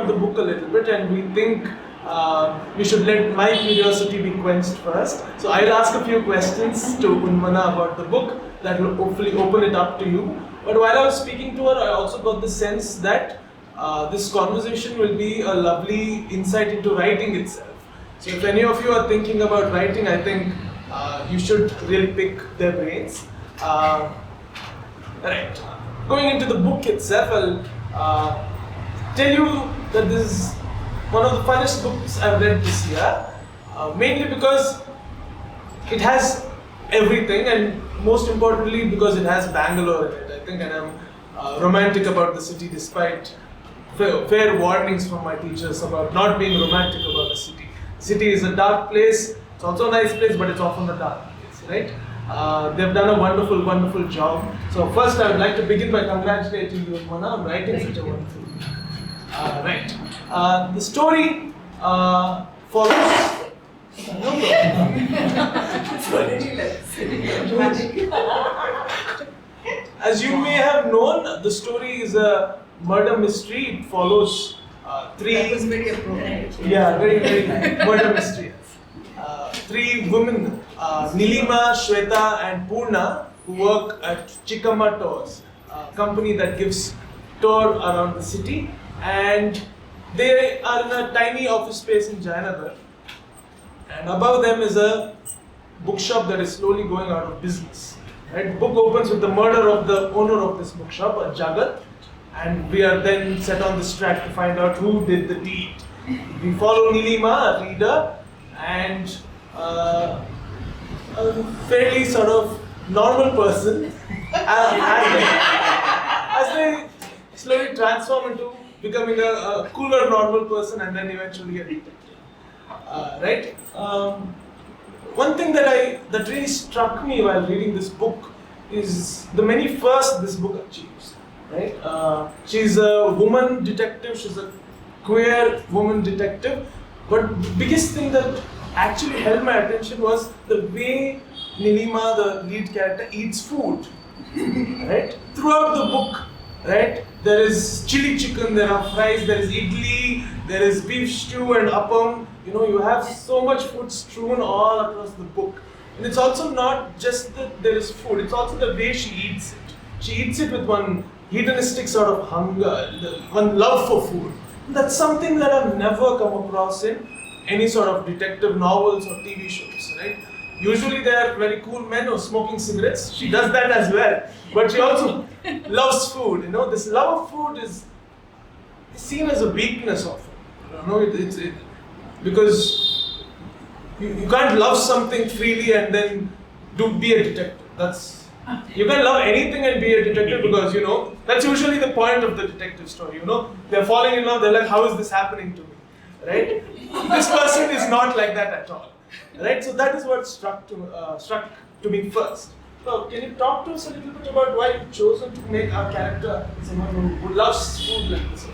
about the book a little bit, and we think we should let my curiosity be quenched first. So I'll ask a few questions to Unmana about the book that will hopefully open it up to you. But while I was speaking to her, I also got the sense that this conversation will be a lovely insight into writing itself. So if any of you are thinking about writing, I think you should really pick their brains. Right. Going into the book itself, I'll tell you that this is one of the funnest books I've read this year, mainly because it has everything, and most importantly because it has Bangalore in it, I think, and I'm romantic about the city despite fair warnings from my teachers about not being romantic about the city. The city is a dark place, it's also a nice place, but it's often a dark place, right? They've done a wonderful, wonderful job. So first I would like to begin by congratulating you, Unmana, on writing such a wonderful book. Right. The story follows. As you may have known, the story is a murder mystery. It follows three. That was very appropriate. Yeah, very, very murder mystery. Three women, Nilima, Shweta, and Purna, who work at Chikkamma Tours, a company that gives tour around the city, and they are in a tiny office space in Jayanagar. And above them is a bookshop that is slowly going out of business. Right? The book opens with the murder of the owner of this bookshop, a Jagat, and we are then set on this track to find out who did the deed. We follow Nilima, a reader, and a fairly sort of normal person as they slowly transform into becoming a cooler normal person and then eventually a detective. Right? One thing that really struck me while reading this book is the many firsts this book achieves. Right? She's a woman detective. She's a queer woman detective. But the biggest thing that actually held my attention was the way Nilima, the lead character, eats food. Right? Throughout the book, right? There is chili chicken, there are fries, there is idli, there is beef stew and appam. You know, you have so much food strewn all across the book. And it's also not just that there is food, it's also the way she eats it. She eats it with one hedonistic sort of hunger, one love for food. That's something that I've never come across in any sort of detective novels or TV shows, right? Usually they are very cool men who are smoking cigarettes. She does that as well. But she also loves food, you know. This love of food is seen as a weakness of her. You know, because you can't love something freely and then be a detective. You can love anything and be a detective because, you know, that's usually the point of the detective story, you know. They're falling in love, they're like, how is this happening to me, right? This person is not like that at all, right? So that is what struck to me first. So can you talk to us a little bit about why you've chosen to make our character someone who loves food like this?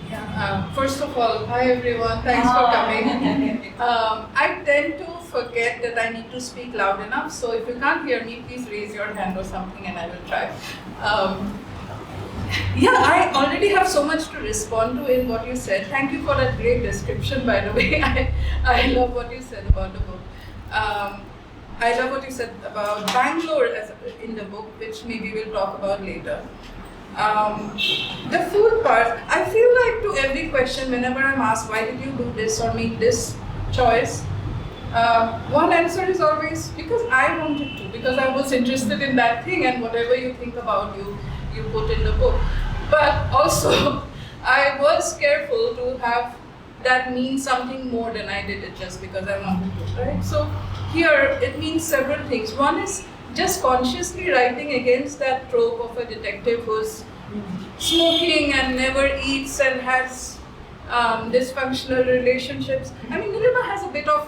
Yeah, first of all, hi everyone, thanks for coming. I tend to forget that I need to speak loud enough, so if you can't hear me, please raise your hand or something and I will try. Yeah, I already have so much to respond to in what you said. Thank you for that great description, by the way. I love what you said about the book. I love what you said about Bangalore in the book, which maybe we'll talk about later. The food part, I feel like to every question, whenever I'm asked, why did you do this or make this choice? One answer is always, because I wanted to, because I was interested in that thing, and whatever you think about you put in the book. But also, I was careful to have that mean something more than I did it just because I wanted to, right? So here, it means several things. One is just consciously writing against that trope of a detective who's smoking and never eats and has dysfunctional relationships. I mean, Nilima has a bit of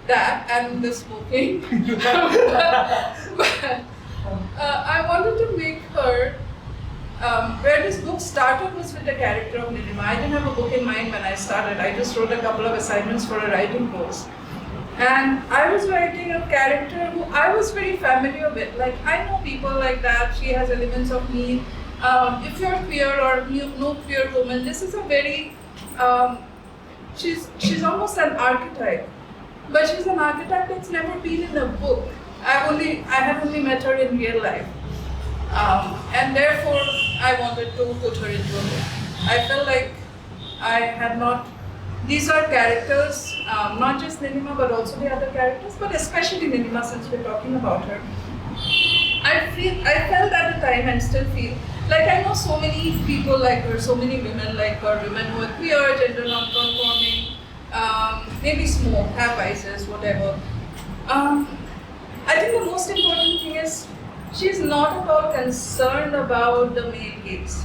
that and the smoking. But I wanted to make her, where this book started was with the character of Nilima. I didn't have a book in mind when I started. I just wrote a couple of assignments for a writing course. And I was writing a character who I was very familiar with. Like, I know people like that. She has elements of me. If you're queer or no queer woman, this is a very um, she's almost an archetype, but she's an archetype that's never been in a book. I have only met her in real life, and therefore I wanted to put her into a book. I felt like I had not. These are characters, not just Nilima, but also the other characters, but especially Nilima, since we're talking about her. I felt at the time and still feel like I know so many people like her, so many women like her, women who are queer, gender non-conforming, maybe smoke, have vices, whatever. I think the most important thing is she's not at all concerned about the male gaze,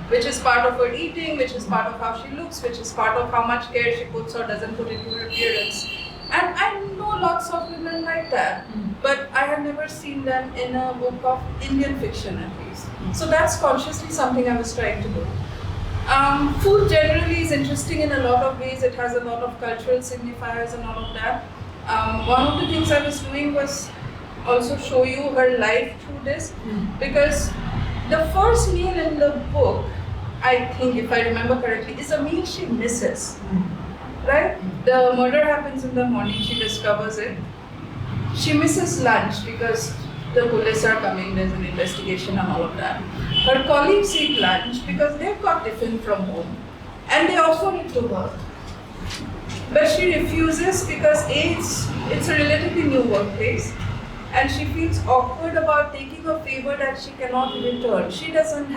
which is part of her eating, which is part of how she looks, which is part of how much care she puts or doesn't put into her appearance. And I know lots of women like that, but I have never seen them in a book of Indian fiction at least. So that's consciously something I was trying to do. Food generally is interesting in a lot of ways. It has a lot of cultural signifiers and all of that. One of the things I was doing was also show you her life through this, because the first meal in the book, I think if I remember correctly, is a meal she misses. Right? The murder happens in the morning, she discovers it. She misses lunch because the police are coming, there's an investigation and all of that. Her colleagues eat lunch because they've got tiffin from home and they offer it to her. But she refuses because A, it's a relatively new workplace and she feels awkward about taking a favor that she cannot return. She doesn't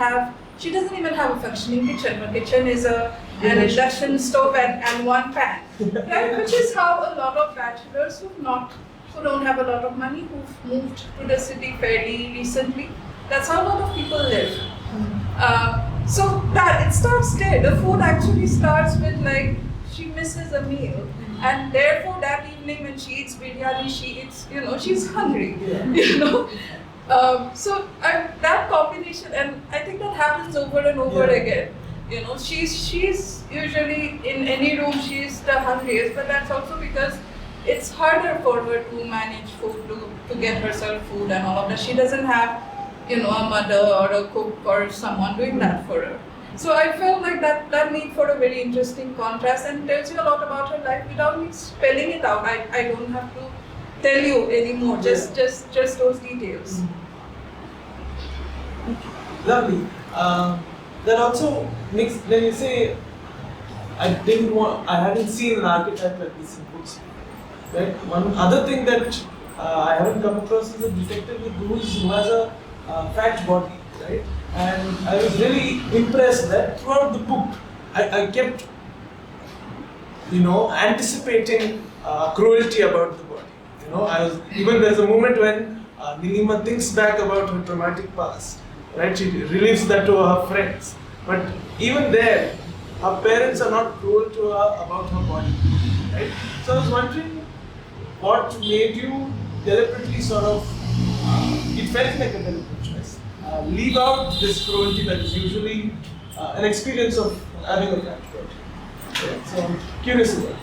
even have a functioning kitchen. Her kitchen is an induction stove and one pan, right? Which is how a lot of bachelors who don't have a lot of money, who've moved to the city fairly recently, that's how a lot of people live. So that it starts there. The food actually starts with like she misses a meal, and therefore that evening when she eats biryani, she's hungry. So that combination, and I think that happens over and over again. She's usually in any room she's the hungriest, but that's also because it's harder for her to manage food, to get herself food and all of that. She doesn't have, a mother or a cook or someone doing that for her. So I felt like that made for a very interesting contrast and tells you a lot about her life without me spelling it out. I don't have to tell you anymore, just those details. Lovely. That also makes, when you say, I hadn't seen an archetype like this in books. Right? One other thing that I haven't come across is a detective who has a fat body, right? And I was really impressed that throughout the book, I kept, anticipating cruelty about the body. Even there's a moment when Nilima thinks back about her traumatic past, right? She relieves that to her friends. But even there, her parents are not cruel to her about her body, right? So I was wondering, what made you deliberately it felt like a deliberate choice, leave out this cruelty that is usually an experience of having a fat body. Right? So I'm curious about it.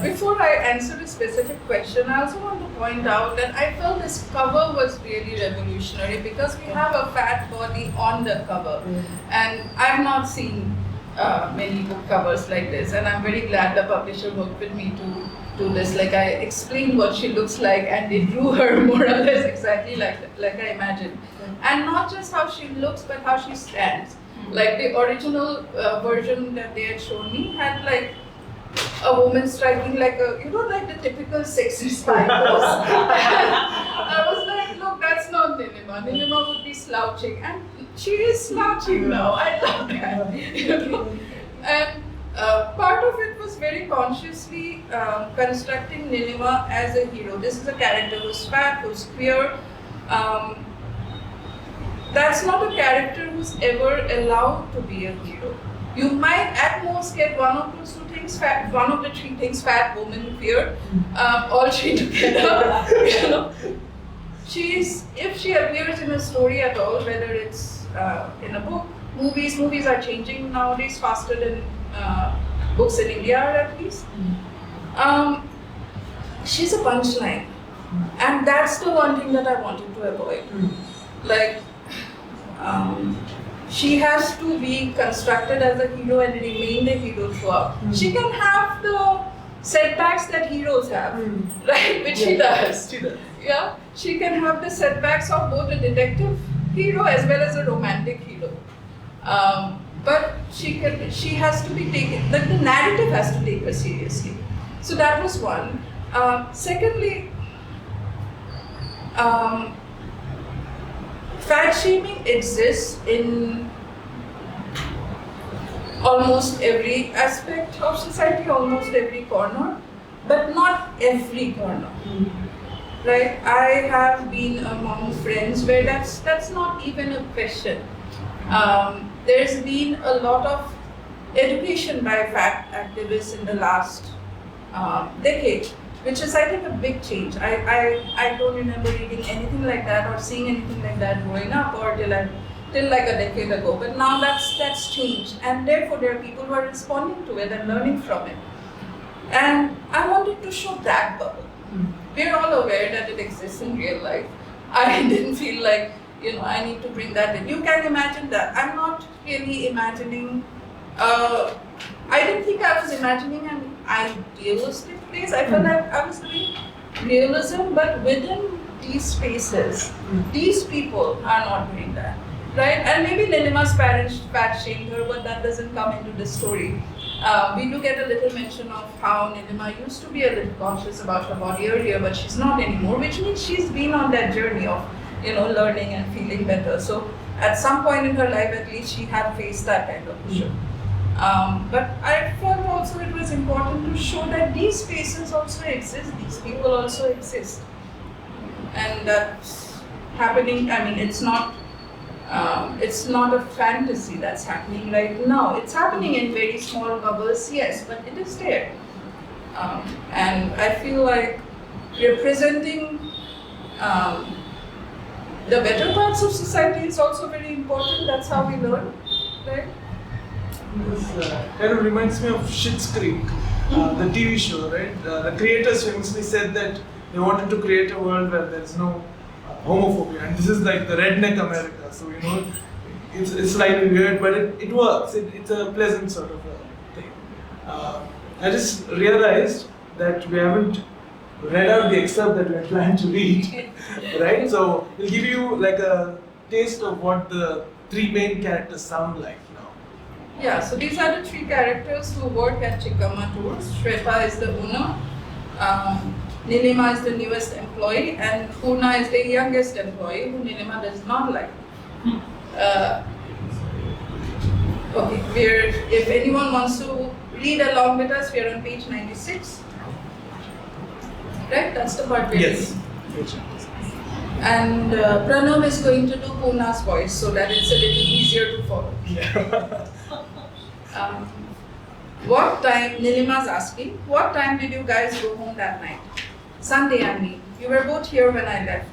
Before I answer the specific question, I also want to point out that I felt this cover was really revolutionary because we have a fat body on the cover, and I've not seen many book covers like this, and I'm very glad the publisher worked with me to do this. Like I explained what she looks like, and they drew her more or less exactly like I imagined, and not just how she looks, but how she stands. Like the original version that they had shown me had like a woman striking like like the typical sexy spy pose. I was like, look, that's not Nilima. Nilima would be slouching, and she is slouching now. I love that. And part of it was very consciously constructing Nilima as a hero. This is a character who's fat, who's queer. That's not a character who's ever allowed to be a hero. You might at most get one of those two things, one of the three things, fat, woman, queer, all three together. If she appears in a story at all, whether it's in a book, movies are changing nowadays faster than books in India are at least. She's a punchline, and that's the one thing that I wanted to avoid. Like, she has to be constructed as a hero and remain a hero throughout. She can have the setbacks that heroes have, right? Which she does. She does. Yeah, she can have the setbacks of both a detective hero as well as a romantic hero. But she has to be taken. The narrative has to take her seriously. So that was one. Secondly, fat shaming exists in almost every aspect of society, almost every corner, but not every corner. Right? I have been among friends where that's not even a question. There's been a lot of education by fat activists in the last decade, which is, I think, a big change. I don't remember reading anything like that or seeing anything like that growing up or till like a decade ago. But now that's changed, and therefore there are people who are responding to it and learning from it. And I wanted to show that bubble. We're all aware that it exists in real life. I didn't feel like, I need to bring that in. You can imagine that. I'm not really imagining, I didn't think I was imagining an idealistic place. I felt like I was doing realism, but within these spaces, these people are not doing that. Right? And maybe Nilima's parents fat shamed her, but that doesn't come into the story. We do get a little mention of how Nilima used to be a little conscious about her body earlier, but she's not anymore, which means she's been on that journey of, learning and feeling better. So at some point in her life, at least, she had faced that kind of issue. But I felt also it was important to show that these spaces also exist, these people also exist. And that's happening. I mean, it's not a fantasy that's happening right now. It's happening in very small bubbles, yes, but it is there. And I feel like representing the better parts of society is also very important. That's how we learn, right? This kind of reminds me of Schitt's Creek, the TV show, right? The creators famously said that they wanted to create a world where there is no homophobia, and this is like the redneck America. So it's slightly weird, but it works. It's a pleasant sort of a thing. I just realized that we haven't read out the excerpt that we had planned to read, right? So we'll give you like a taste of what the three main characters sound like now. Yeah, so these are the three characters who work at Chikkamma Tours. Shweta is the owner, Nilima is the newest employee, and Purna is the youngest employee who Nilima does not like. Okay, if anyone wants to read along with us, we are on page 96. Right? That's the part we're reading. And Pranav is going to do Purna's voice so that it's a little easier to follow. Yeah. What time, Nilima's asking, what time did you guys go home that night? Sunday, I mean. You were both here when I left.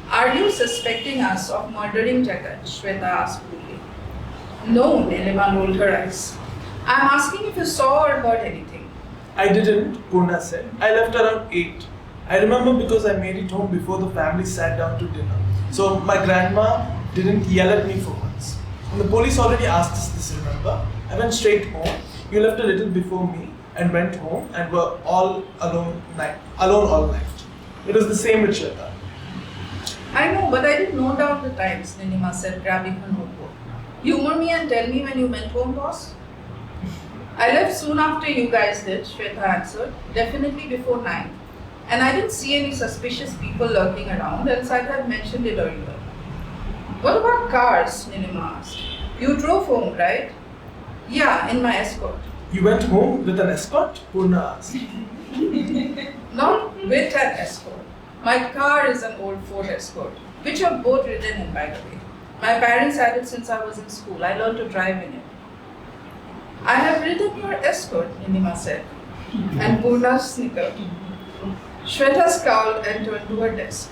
Are you suspecting us of murdering Jagat? Shweta asked coolly. No, Nilima rolled her eyes. I'm asking if you saw or heard anything. I didn't, Purna said. I left around 8. I remember because I made it home before the family sat down to dinner. So my grandma didn't yell at me for once. And the police already asked us this, remember? I went straight home. You left a little before me and went home and were all alone all night. It was the same with Shweta. I know, but I didn't note down the times, Nilima said, grabbing her notebook. Humor me and tell me when you went home, boss. I left soon after you guys did, Shweta answered, definitely before 9. And I didn't see any suspicious people lurking around, else I'd have mentioned it earlier. What about cars? Nilima asked. You drove home, right? Yeah, in my Escort. You went home with an escort? Purna asked. Not with an Escort. My car is an old Ford Escort, which I've both ridden in, by the way. My parents had it since I was in school. I learned to drive in it. I have ridden your Escort, Nilima said, and Purna snickered. Shweta scowled and turned to her desk.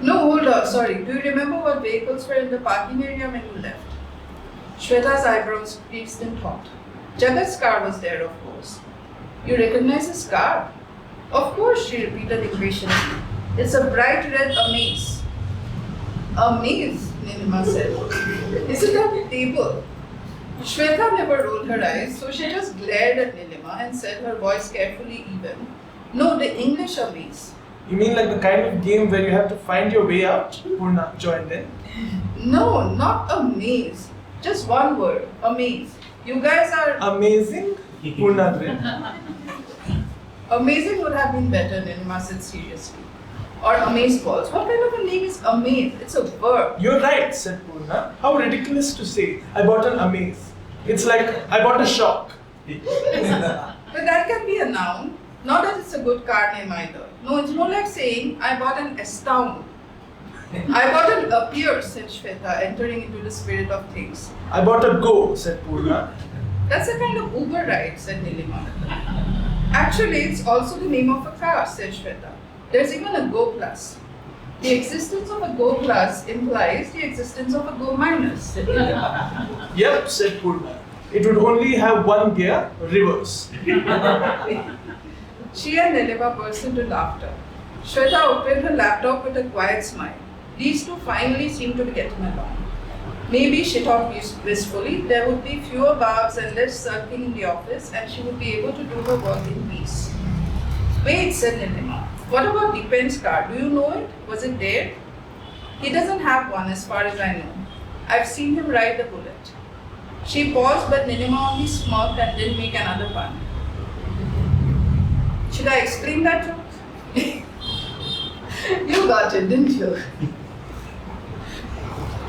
No, hold on, sorry. Do you remember what vehicles were in the parking area when you left? Shweta's eyebrows creased in thought. Jagat's car was there, of course. You recognize his car? Of course, she repeated impatiently. It's a bright red Amaze. Amaze? Nilima said. Is it a table? Shweta never rolled her eyes, so she just glared at Nilima and said, her voice carefully even, no, the English are maze. You mean like the kind of game where you have to find your way out? Purna joined in. No, not a maze. Just one word, amaze. You guys are... Amazing? Purna grinned. Amazing would have been better, Nilima said seriously. Or amaze balls. What kind of a name is amaze? It's a verb. You're right, said Purna. How ridiculous to say. I bought an amaze. It's like I bought a shock. But that can be a noun. Not that it's a good car name either. No, it's more like saying, I bought an astound. I bought an appear, said Shweta, entering into the spirit of things. I bought a go, said Purna. That's a kind of Uber ride, said Nilima. Actually, it's also the name of a car, said Shweta. There's even a Go Plus. The existence of a Go Plus implies the existence of a Go Minus, said Nilima. Yep, said Purna. It would only have one gear, reverse. She and Nilima burst into laughter. Shweta opened her laptop with a quiet smile. These two finally seemed to be getting along. Maybe, she thought wistfully, there would be fewer barbs and less sulking in the office, and she would be able to do her work in peace. Wait, said Nilima. What about Deepen's car? Do you know it? Was it there? He doesn't have one as far as I know. I've seen him ride the bullet. She paused, but Nilima only smirked and didn't make another pun. Should I explain that joke? You got it, didn't you?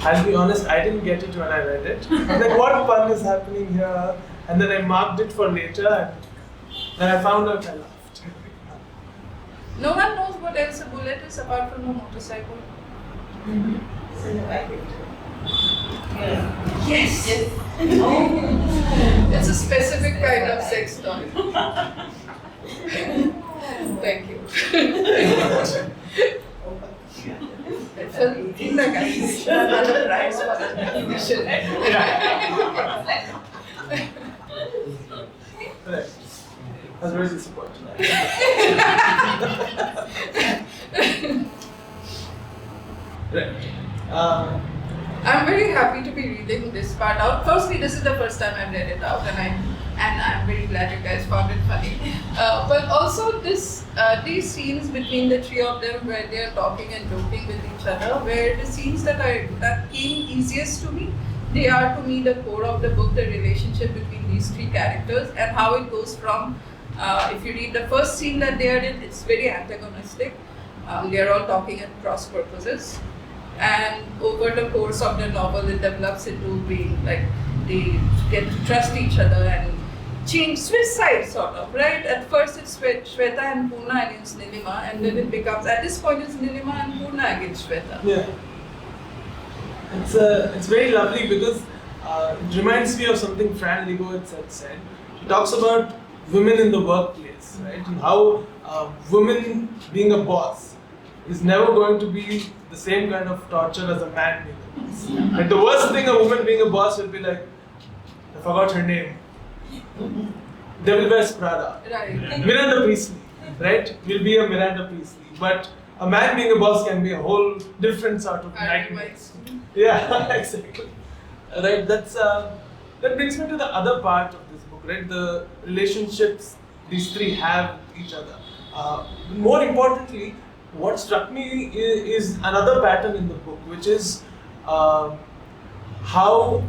I'll be honest, I didn't get it when I read it. I was like, what pun is happening here? And then I marked it for later, and then I found out I laughed. No one knows what else a bullet is apart from a motorcycle. Yes! It's a specific kind of sex toy. Thank you. I feel like I should have had a prize for that recognition. Right. I was very disappointed. Right. I'm very happy to be reading this part out. Firstly, this is the first time I've read it out, and I'm very glad you guys found it funny. But also these scenes between the three of them where they're talking and joking with each other, where the scenes that came easiest to me, they are to me the core of the book, the relationship between these three characters and how it goes from, if you read the first scene that they are in, it's very antagonistic. They're all talking at cross purposes. And over the course of the novel, it develops into being like they get to trust each other and switch sides, sort of, right? At first, it's Shweta and Purna against Nilima, and then it becomes, at this point, it's Nilima and Purna against Shweta. Yeah. It's very lovely because it reminds me of something Fran Lebowitz had said. He talks about women in the workplace, right? And how women being a boss is never going to be the same kind of torture as a man being a boss. Like the worst thing a woman being a boss will be like, I forgot her name. Devil Wears Prada. Right. Miranda Priestley, right? Will be a Miranda Priestley. But a man being a boss can be a whole different sort of nightmare. Yeah, exactly. Right, that brings me to the other part of this book, right? The relationships these three have with each other. More importantly, what struck me is another pattern in the book, which is how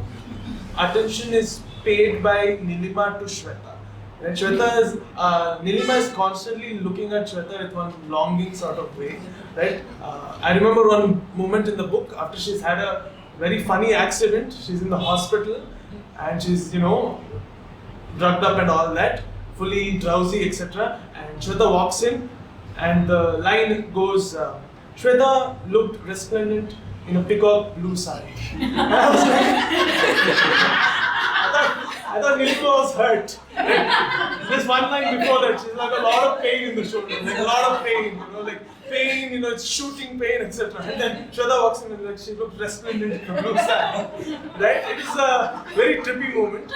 attention is paid by Nilima to Shweta. Right? Nilima is constantly looking at Shweta with one longing sort of way. Right? I remember one moment in the book after she's had a very funny accident. She's in the hospital and she's, drugged up and all that, fully drowsy, etc. And Shweta walks in and the line goes, Shweta looked resplendent in a peacock blue sari. And I was like, I thought Nilima was hurt. Right? There's one line before that, she's like a lot of pain in the shoulder, like a lot of pain, pain, it's shooting pain, etc. And then Shweta walks in and like she looked resplendent in a blue sari. Right? It is a very trippy moment.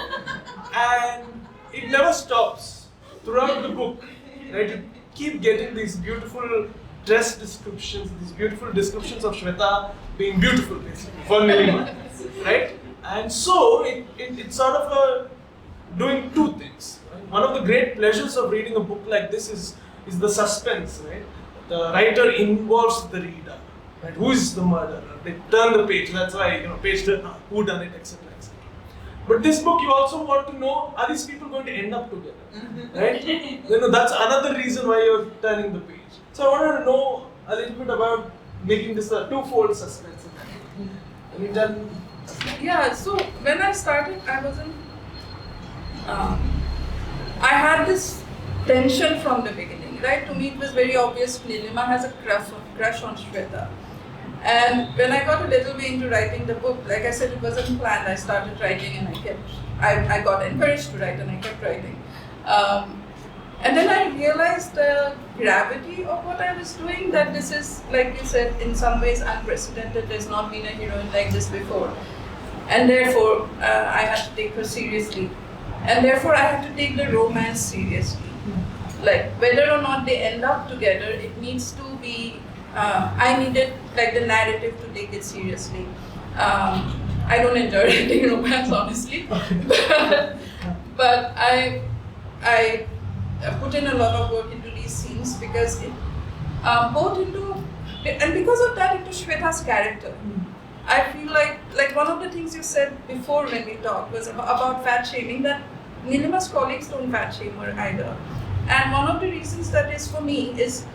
And it never stops throughout the book. Right? You keep getting these beautiful dress descriptions, these beautiful descriptions of Shweta being beautiful, basically, for Nilima, right? And so it's sort of doing two things. Right? One of the great pleasures of reading a book like this is the suspense, right? The writer involves the reader, right? Who is the murderer? They turn the page. That's why page turn, who done it, etc., etc. But this book, you also want to know: are these people going to end up together? Right? That's another reason why you're turning the page. So I wanted to know a little bit about making this a twofold suspense. Have you done? Yeah. So when I started, I wasn't. I had this tension from the beginning, right? To me, it was very obvious Nilima has a crush on Shweta. And when I got a little way into writing the book, like I said, it wasn't planned. I started writing and I got encouraged to write and I kept writing. And then I realized the gravity of what I was doing, that this is, like you said, in some ways unprecedented. There's not been a heroine like this before. And therefore, I had to take her seriously. And therefore, I had to take the romance seriously. Like, whether or not they end up together, it needs to be, I needed, like, the narrative to take it seriously. I don't enjoy reading romance, honestly. but I put in a lot of work into these scenes because it, and because of that, into Shweta's character. I feel like one of the things you said before when we talked was about fat shaming, that Nilima's colleagues don't fat shame her either. And one of the reasons that is for me is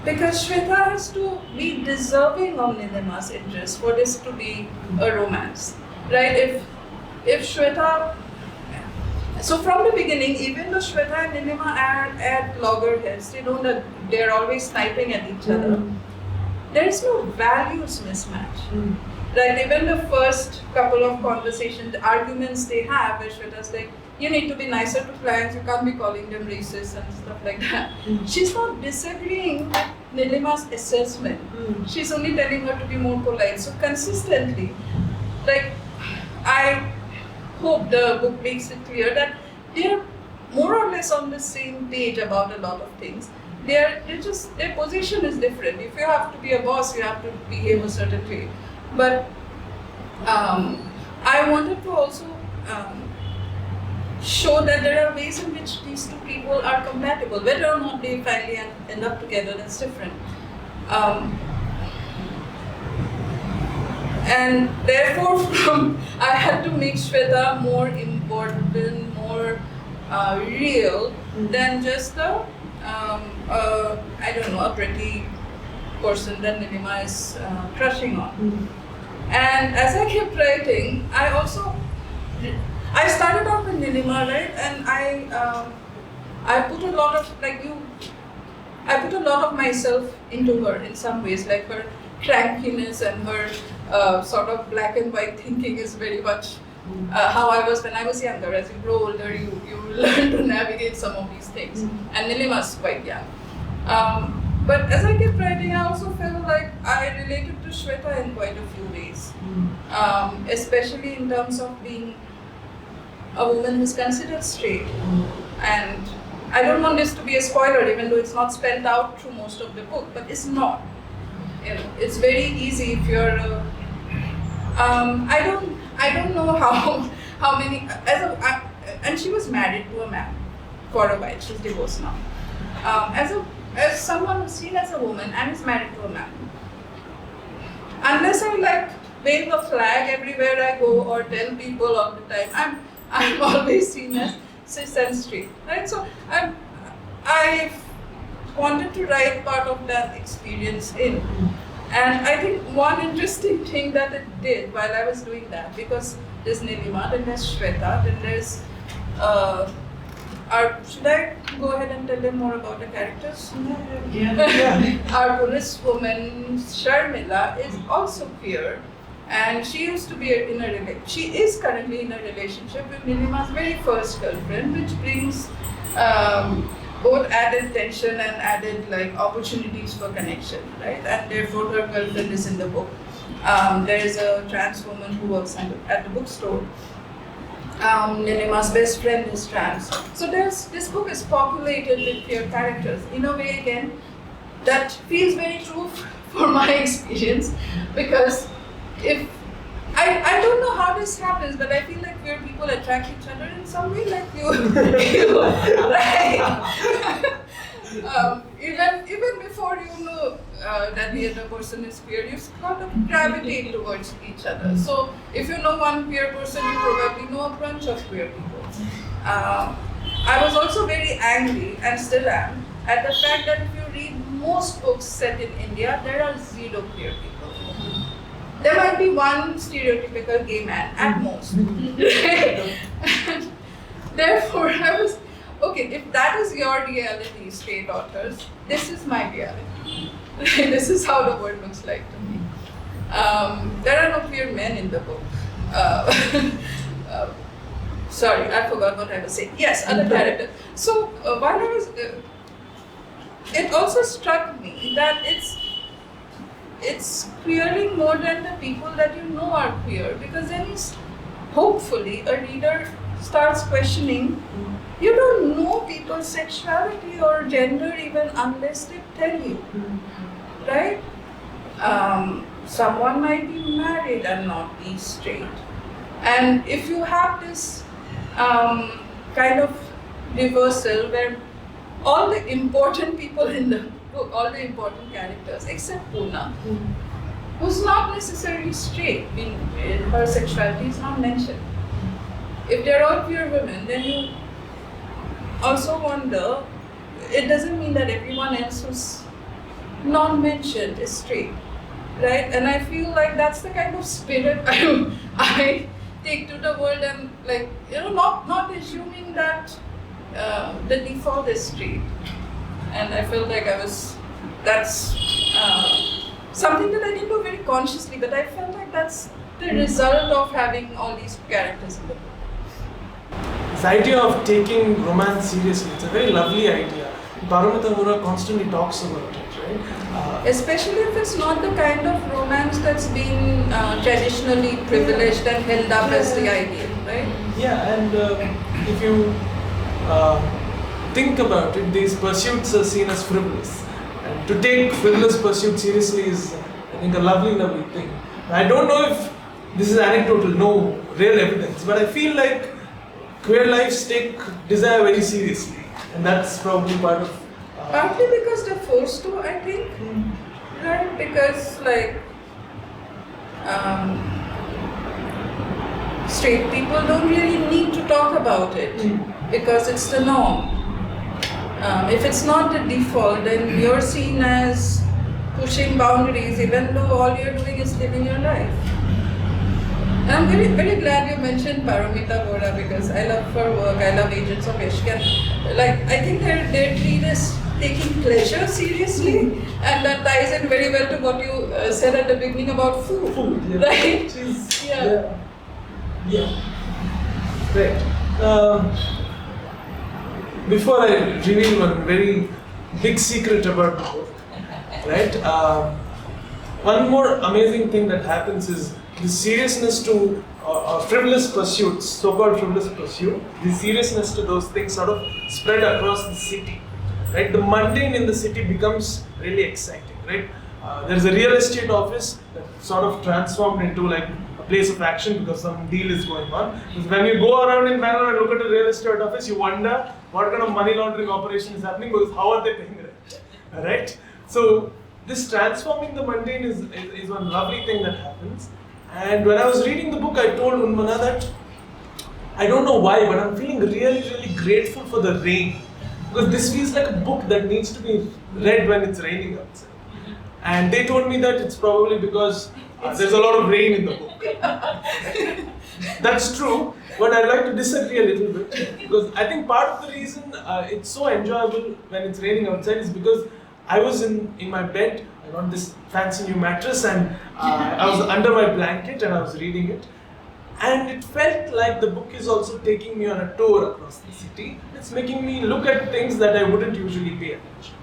because Shweta has to be deserving of Nilima's interest for this to be a romance, right? If Shweta, so from the beginning, even though Shweta and Nilima are at loggerheads, they know that they're always sniping at each other. There is no values mismatch. Like even the first couple of conversations, the arguments they have, where Shweta's like, you need to be nicer to clients, you can't be calling them racist and stuff like that. She's not disagreeing with Nilima's assessment. She's only telling her to be more polite. So consistently, like, I hope the book makes it clear that they're more or less on the same page about a lot of things. Their position is different. If you have to be a boss, you have to behave a certain way. But I wanted to also show that there are ways in which these two people are compatible. Whether or not they finally end up together, that's different. And therefore, I had to make Shweta more important, more real than just a pretty person that Nilima is crushing on. And as I kept writing, I started off with Nilima, right? And I put a lot of, I put a lot of myself into her in some ways, like her crankiness and her sort of black and white thinking is very much how I was when I was younger. As you grow older, you learn to navigate some of these things. And Nilima's quite young. But as I kept writing, I also felt like I related to Shweta in quite a few ways. Especially in terms of being a woman who's considered straight. And I don't want this to be a spoiler, even though it's not spelled out through most of the book, but it's not. It's very easy if you're I don't know how many, and she was married to a man for a while. She's divorced now. As someone who's seen as a woman and is married to a man, unless I wave a flag everywhere I go or tell people all the time, I'm always seen as cis and straight, right? So I wanted to write part of that experience in. And I think one interesting thing that it did while I was doing that, because there's Nilima, then there's Shweta, then there's should I go ahead and tell them more about the characters? Yeah. Our police woman Sharmila is also queer, and she used to be she is currently in a relationship with Nilima's very first girlfriend, which brings both added tension and added opportunities for connection, right? And therefore her girlfriend is in the book. There is a trans woman who works at the bookstore. Nilima's best friend is trans. So this book is populated with queer characters. In a way, again, that feels very true for my experience, because if I don't know how this happens, but I feel like queer people attract each other in some way, like you right? Even before you know that the other person is queer, you sort of gravitate towards each other. So if you know one queer person, you probably know a bunch of queer people. I was also very angry, and still am, at the fact that if you read most books set in India, there are zero queer people. There might be one stereotypical gay man at most. Therefore, I was, okay, if that is your reality, straight authors, this is my reality. This is how the world looks like to me. There are no queer men in the book. Sorry, I forgot what I was saying. Yes, other character. So while I was, it also struck me that it's queering more than the people that you know are queer, because then hopefully a reader starts questioning. You don't know people's sexuality or gender even unless they tell you, right? Someone might be married and not be straight. And if you have this kind of reversal where all the important people in the book, all the important characters, except Poona, who's not necessarily straight, her sexuality is not mentioned. If they're all queer women, then you also wonder, it doesn't mean that everyone else who's not mentioned is straight, right? And I feel like that's the kind of spirit I take to the world, and like, not assuming that the default is straight. And I felt like that's something that I didn't do very consciously, but I felt like that's the result of having all these characters in the book. This idea of taking romance seriously, it's a very lovely idea. Paramita constantly talks about it, right? Especially if it's not the kind of romance that's been traditionally privileged and held up as the ideal, right? Yeah, and if you think about it, these pursuits are seen as frivolous. And to take frivolous pursuit seriously is, I think, a lovely, lovely thing. I don't know if this is anecdotal, no real evidence, but I feel like queer lives take desire very seriously, and that's probably part of. Partly because they're forced to, I think, right? Because straight people don't really need to talk about it because it's the norm. If it's not the default, then you're seen as pushing boundaries, even though all you're doing is living your life. And I'm very, very glad you mentioned Paramita Vora, because I love her work. I love Agents of Ishq. I think their read is taking pleasure seriously, and that ties in very well to what you said at the beginning about food, yeah. right? Yeah. Right. Before I reveal one very big secret about the book, right? One more amazing thing that happens is the seriousness to frivolous pursuits, so-called frivolous pursuit, the seriousness to those things sort of spread across the city, right? The mundane in the city becomes really exciting, right? There's a real estate office that sort of transformed into like a place of action because some deal is going on. Because when you go around in Bangalore and look at a real estate office, you wonder what kind of money laundering operation is happening, because how are they paying rent, right? So this transforming the mundane is one lovely thing that happens. And when I was reading the book, I told Unmana that I don't know why, but I'm feeling really, really grateful for the rain. Because this feels like a book that needs to be read when it's raining outside. And they told me that it's probably because there's a lot of rain in the book. That's true, but I'd like to disagree a little bit. Because I think part of the reason it's so enjoyable when it's raining outside is because I was in my bed. I got this fancy new mattress, and I was under my blanket and I was reading it. And it felt like the book is also taking me on a tour across the city. It's making me look at things that I wouldn't usually pay attention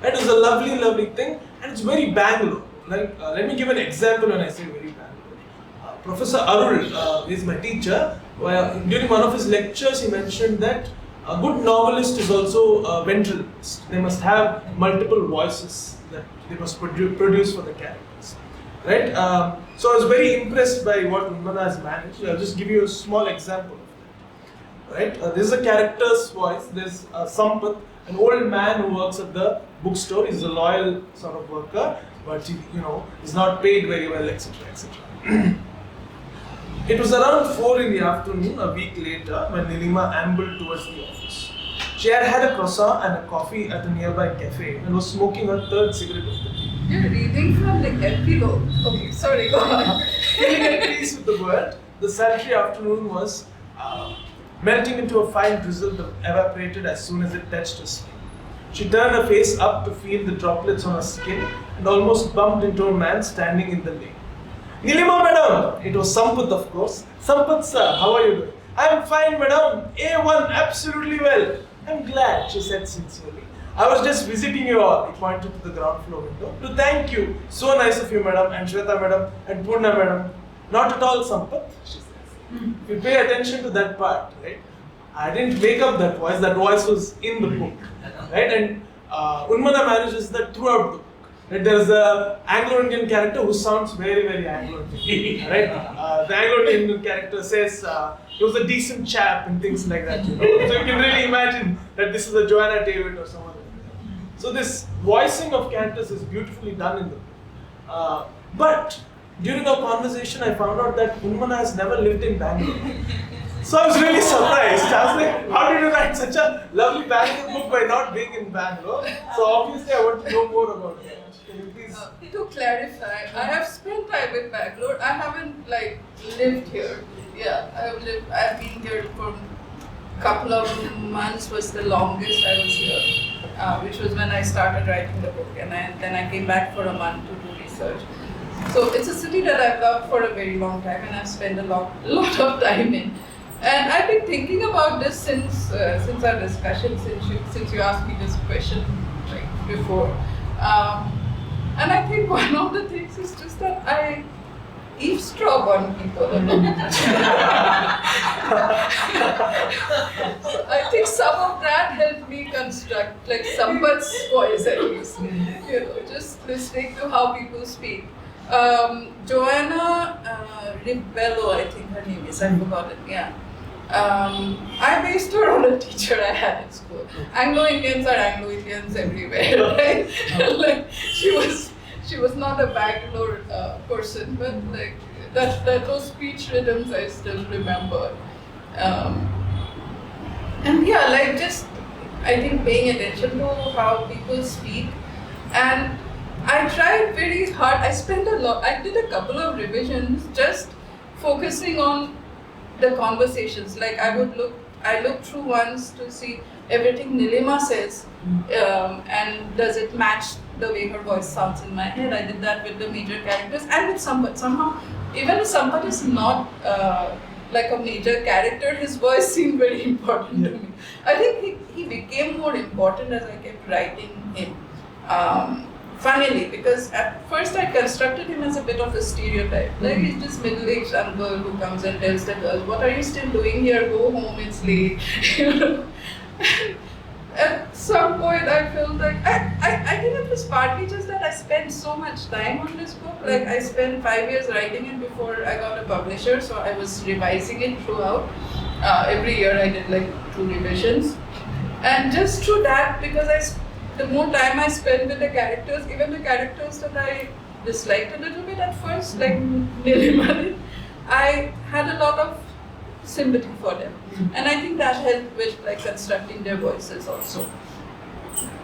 to. It was a lovely, lovely thing, and it's very Bangalore. Let me give an example when I say very Bangalore. Professor Arul is my teacher. During one of his lectures, he mentioned that A good novelist is also a ventriloquist. They must have multiple voices that they must produce for the characters, right? So I was very impressed by what Unmana has managed. I'll just give you a small example of that, right? This is a character's voice. There's Sampath, an old man who works at the bookstore. He's a loyal sort of worker, but he, is not paid very well, etc., etc. It was around 4 in the afternoon, a week later, when Nilima ambled towards the office. She had had a croissant and a coffee at a nearby cafe and was smoking her third cigarette of the day. You're reading from the epilogue. Okay, sorry, go on. Feeling at peace with the world, the sultry afternoon was melting into a fine drizzle that evaporated as soon as it touched her skin. She turned her face up to feel the droplets on her skin and almost bumped into a man standing in the lane. Nilima madam! It was Sampath, of course. Sampath sir, how are you doing? I am fine madam, A1, absolutely well. I'm glad, she said sincerely. I was just visiting you all, he pointed to the ground floor window, to thank you. So nice of you madam, and Shweta madam, and Purna madam. Not at all Sampath, she says. If you pay attention to that part, right? I didn't make up that voice was in the book, right? And Unmana manages that throughout the book. Right? There's an Anglo-Indian character who sounds very, very Anglo-Indian, right? The Anglo-Indian character says he was a decent chap and things like that, So you can really imagine that this is a Joanna David or someone like that. So this voicing of characters is beautifully done in the book. But during our conversation, I found out that Unmana has never lived in Bangalore. So I was really surprised. I was like, how did you write such a lovely Bangalore book by not being in Bangalore? So obviously I want to know more about it. Can you please? To clarify, I have spent time in Bangalore. I haven't lived here. Yeah, I've been here for a couple of months. Was the longest I was here, which was when I started writing the book, and then I came back for a month to do research. So it's a city that I've loved for a very long time, and I've spent a lot of time in. And I've been thinking about this since our discussion, since you asked me this question before. And I think one of the things is just that I eavesdrop on people. I think some of that helped me construct Sampath's voice at least. Just listening to how people speak. Joanna Ribello, I think her name is, I forgot it, yeah. I based her on a teacher I had in school. Anglo-Indians are Anglo-Indians everywhere, right? She was not a Bangalore person, but those speech rhythms I still remember. And yeah, just I think paying attention to how people speak, and I tried very hard. I did a couple of revisions just focusing on the conversations. I looked through once to see everything Nilima says, and does it match the way her voice sounds in my head. I did that with the major characters and with Sampath. Somehow, even if Sampath is not a major character, his voice seemed very important to me. I think he became more important as I kept writing him. Funnily, because at first I constructed him as a bit of a stereotype. He's this middle-aged uncle who comes and tells the girls, "What are you still doing here? Go home, it's late." At some point I felt I think it was partly just that I spent so much time on this book. I spent 5 years writing it before I got a publisher, so I was revising it throughout. Every year I did 2 revisions. And just through that, because the more time I spent with the characters, even the characters that I disliked a little bit at first, like Nilima, I had a lot of sympathy for them. And I think that helped with constructing their voices also.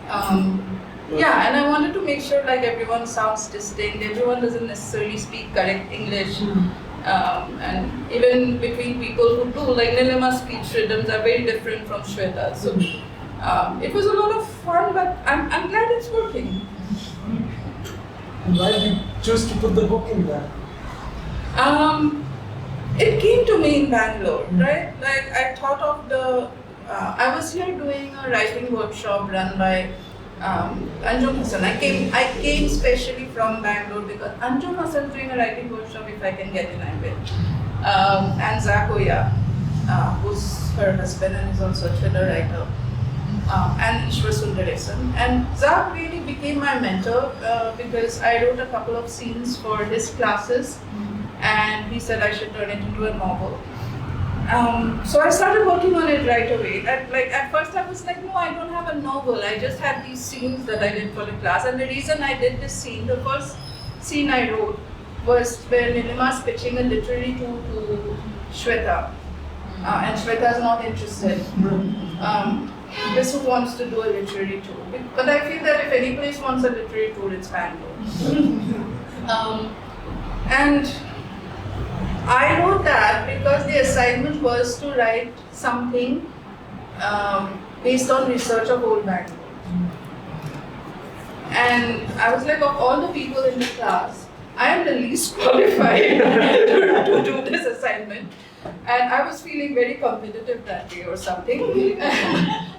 Yeah, and I wanted to make sure everyone sounds distinct, everyone doesn't necessarily speak correct English. And even between people who do, Nilima's speech rhythms are very different from Shweta. So it was a lot of fun, but I'm glad it's working. And why did you choose to put the book in there? It came to me in Bangalore, right? I thought of I was here doing a writing workshop run by Anjum Hassan. I came specially from Bangalore because Anjum Hassan is doing a writing workshop. If I can get in, I will. And Zakoya. who's her husband and is also a thriller writer, and Ishwar Sundaresan. And Zach really became my mentor because I wrote a couple of scenes for his classes, and he said I should turn it into a novel. So I started working on it right away. At first I was like, no, I don't have a novel. I just had these scenes that I did for the class. And the reason I did this scene, the first scene I wrote was when Nilima's pitching a literary tour to Shweta. And Shweta is not interested. Jasu wants to do a literary tour. But I feel that if any place wants a literary tour, it's Bangalore. And I wrote that because the assignment was to write something based on research of old Bangalore. And I was like, of all the people in the class, I am the least qualified to do this assignment. And I was feeling very competitive that day or something.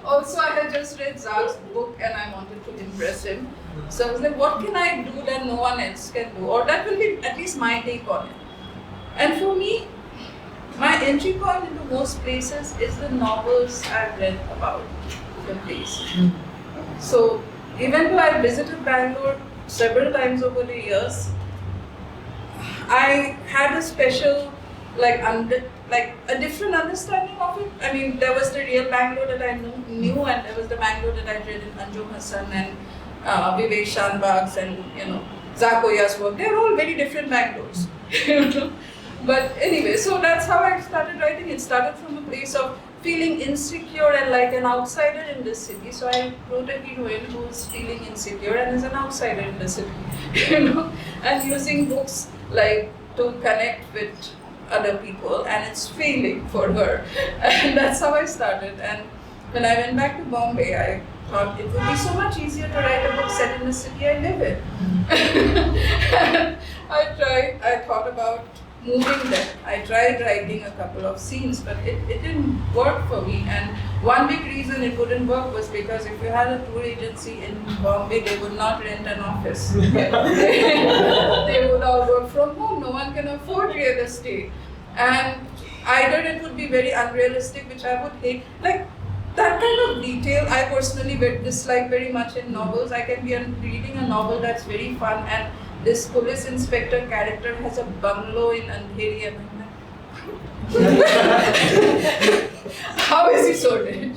Also, I had just read Zach's book and I wanted to impress him. So I was like, what can I do that no one else can do? Or that will be at least my take on it. And for me, my entry point into most places is the novels I've read about the place. So even though I visited Bangalore several times over the years, I had a special, a different understanding of it. I mean, there was the real Bangalore that I knew, and there was the Bangalore that I read in Anjum Hassan and Vivek Shanbag's and Zach Oya's work. They're all very different Bangalores. But anyway, so that's how I started writing. It started from a place of feeling insecure and like an outsider in this city. So I wrote a heroine who's feeling insecure and is an outsider in the city, and using books like to connect with other people, and it's failing for her. And that's how I started. And when I went back to Bombay, I thought it would be so much easier to write a book set in the city I live in. I thought about moving there. I tried writing a couple of scenes, but it didn't work for me. And one big reason it wouldn't work was because if you had a tour agency in Bombay, they would not rent an office. They would all work from home. No one can afford real estate. And either it would be very unrealistic, which I would hate. Like that kind of detail I personally dislike very much in novels. I can be reading a novel that's very fun and this police inspector character has a bungalow in Andheri, and I'm like, how is he so rich?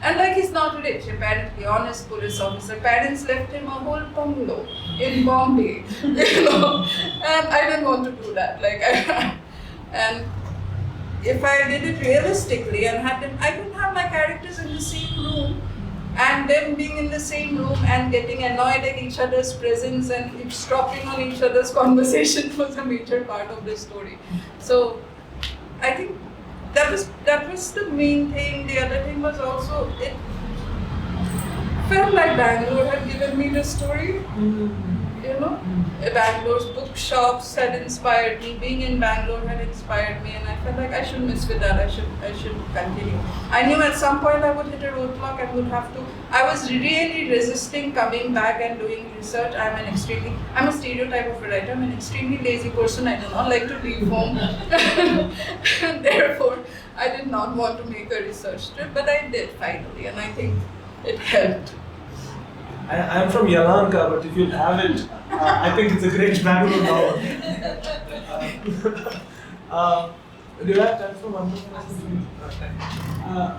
And like he's not rich, apparently, honest police officer. Parents left him a whole bungalow in Bombay, and I didn't want to do that. And if I did it realistically and had them, I could have my characters in the same room. And them being in the same room and getting annoyed at each other's presence and eavesdropping on each other's conversation was a major part of the story. So I think that was the main thing. The other thing was also it felt like Bangalore had given me the story. Bangalore's bookshops had inspired me. Being in Bangalore had inspired me, and I felt like I should miss with that. I should continue. I knew at some point I would hit a roadblock and would have to. I was really resisting coming back and doing research. I'm a stereotype of a writer. I'm an extremely lazy person. I do not like to leave home. Therefore, I did not want to make a research trip, but I did finally, and I think it helped. I'm from Yelahanka, but if you have it, I think it's a great Bangalore novel. Do you have time for one more?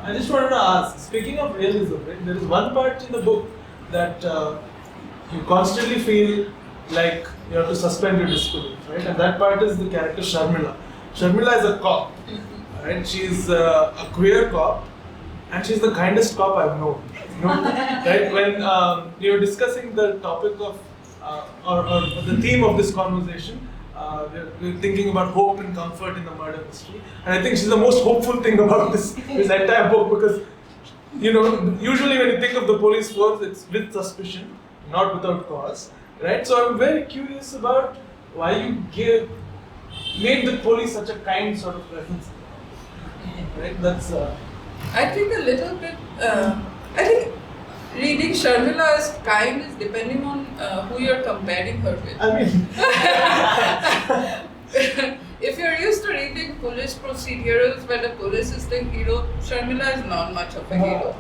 I just wanted to ask, speaking of realism, right, there is one part in the book that you constantly feel like you have to suspend your disbelief, right? And that part is the character Sharmila. Sharmila is a cop, right? She's a queer cop, and she's the kindest cop I've known. Right? When you're discussing the topic of or the theme of this conversation, we're thinking about hope and comfort in the murder mystery, and I think she's the most hopeful thing about this entire book because usually when you think of the police force, it's with suspicion, not without cause, right? So I'm very curious about why you made the police such a kind sort of presence, right? That's. I think a little bit. I think reading Sharmila as kind is depending on who you're comparing her with. I mean, if you're used to reading police procedurals where the police is the hero, Sharmila is not much of a hero,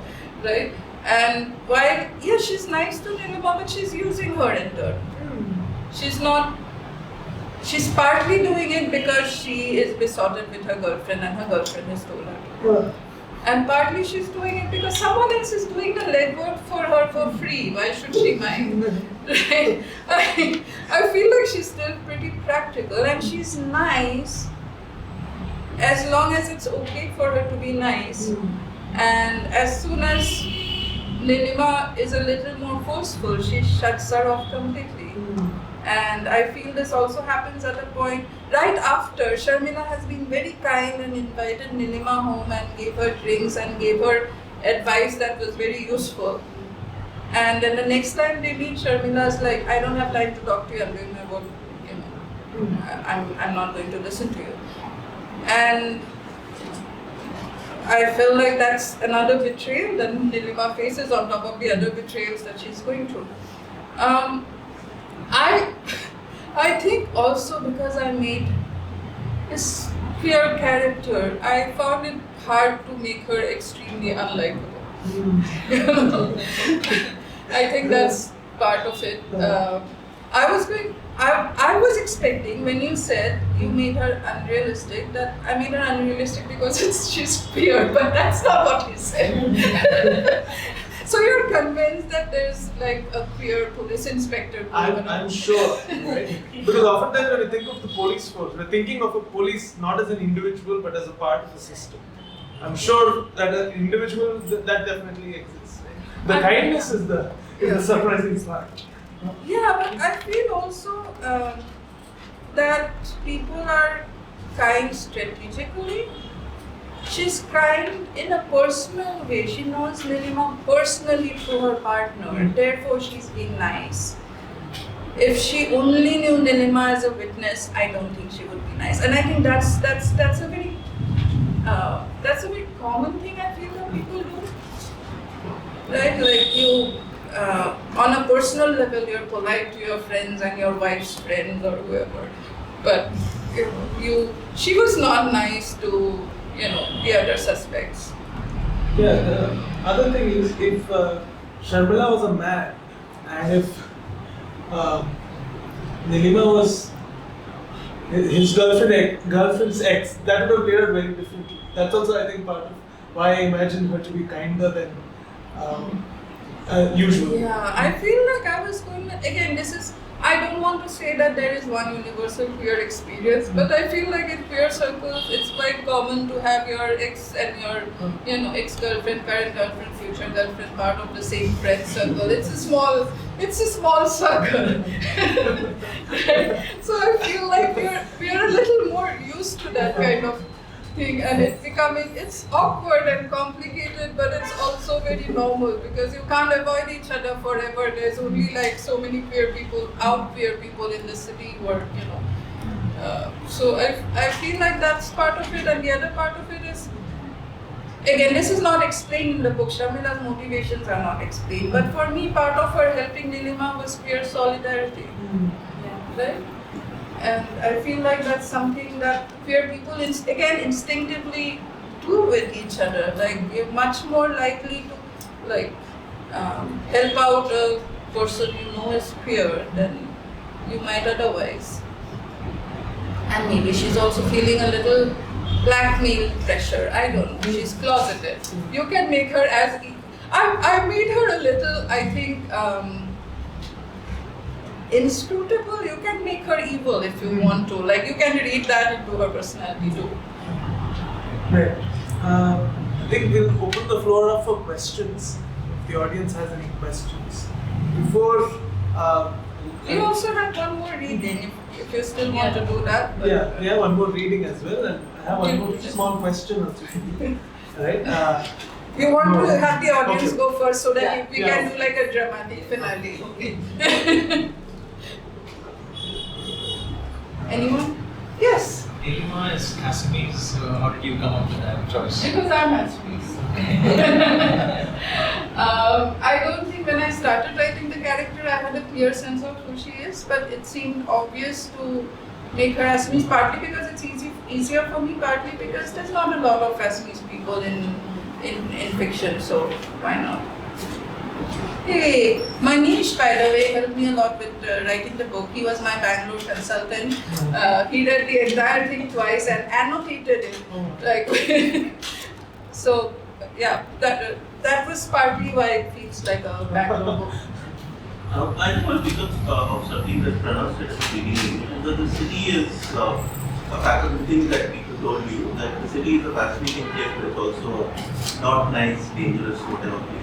right? And while, yeah, she's nice to Nilima, but she's using her in turn. She's partly doing it because she is besotted with her girlfriend and her girlfriend has told her to. And partly she's doing it because someone else is doing the legwork for her for free. Why should she mind? Right? I feel like she's still pretty practical and she's nice as long as it's okay for her to be nice. And as soon as Nilima is a little more forceful, she shuts her off completely. And I feel this also happens at a point right after Sharmila has been very kind and invited Nilima home and gave her drinks and gave her advice that was very useful. And then the next time they meet, Sharmila's like, I don't have time to talk to you, I'm doing my work, I'm not going to listen to you. And I feel like that's another betrayal that Nilima faces on top of the other betrayals that she's going through. I think also because I made this queer character, I found it hard to make her extremely unlikable. I think that's part of it. I was expecting when you said you made her unrealistic, that I made her unrealistic because she's queer, but that's not what you said. So you're convinced that there's like a queer police inspector? I'm sure, right? Because oftentimes when you think of the police force, we're thinking of a police not as an individual but as a part of the system. I'm sure that an individual, that definitely exists. Right? The kindness is the surprising part. Yeah, but I feel also that people are kind strategically. She's kind in a personal way. She knows Nilima personally through her partner. Therefore, she's being nice. If she only knew Nilima as a witness, I don't think she would be nice. And I think that's a very common thing I feel that people do. Right? Like you, on a personal level, you're polite to your friends and your wife's friends or whoever. But she was not nice to the other suspects. Yeah, the other thing is if Sharmila was a man and if Nilima was his girlfriend's ex, that would have played out very differently. That's also, I think, part of why I imagined her to be kinder than usual. Yeah, I feel like I was going to, again, I don't want to say that there is one universal queer experience, but I feel like in queer circles, it's quite common to have your ex and your, ex-girlfriend, current girlfriend, future girlfriend part of the same friend circle. It's a small circle. So I feel like we're a little more used to that kind of thing, and it's awkward and complicated, but it's also very normal because you can't avoid each other forever. There's only like so many queer people in the city who are, so I feel like that's part of it, and the other part of it is, again, this is not explained in the book. Sharmila's motivations are not explained, but for me, part of her helping Nilima was queer solidarity, right? And I feel like that's something that queer people, instinctively do with each other. Like, you're much more likely to, help out a person you know is queer than you might otherwise. And maybe she's also feeling a little blackmail pressure. I don't know. She's closeted. You can make her I made her a little, I think, inscrutable. You can make her evil if you want to. Like, you can read that into her personality too. Right. I think we'll open the floor up for questions. If the audience has any questions. Before... we also have one more reading if you still want to do that. Yeah, we have one more reading as well, and I have one more small question also. Right? You want to have the audience go first so that we can do like a dramatic finale. Okay. Anyone? Yes. Nilima is Assamese, so how did you come up with that choice? Because I'm Assamese. I don't think when I started writing the character I had a clear sense of who she is, but it seemed obvious to make her Assamese, partly because it's easier for me, partly because there's not a lot of Assamese people in fiction, so why not? Hey, Manish, by the way, helped me a lot with writing the book. He was my Bangalore consultant. He read the entire thing twice and annotated it. Like, so yeah, that was partly why it feels like a Bangalore book. I think because of something that Pranav said at the beginning, that the city is a fact of the things that people told you, that the city is a fascinating place, but it's also a not nice, dangerous, whatever place.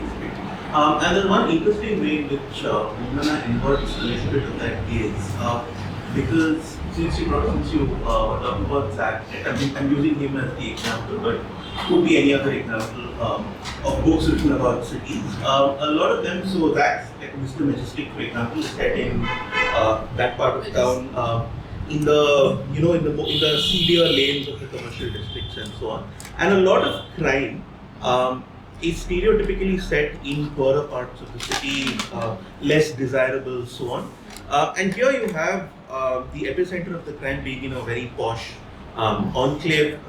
And there's one interesting way in which Unmana inverts a little bit of that gaze, because since you were talking about Zach, I'm using him as the example, but could be any other example of books written about cities. A lot of them, so Zach's like Mr. Majestic, for example, is set in that part of town, in the seedier lanes of the commercial districts and so on. And a lot of crime is stereotypically set in poorer parts of the city, less desirable, so on. And here you have the epicenter of the crime being in a very posh enclave.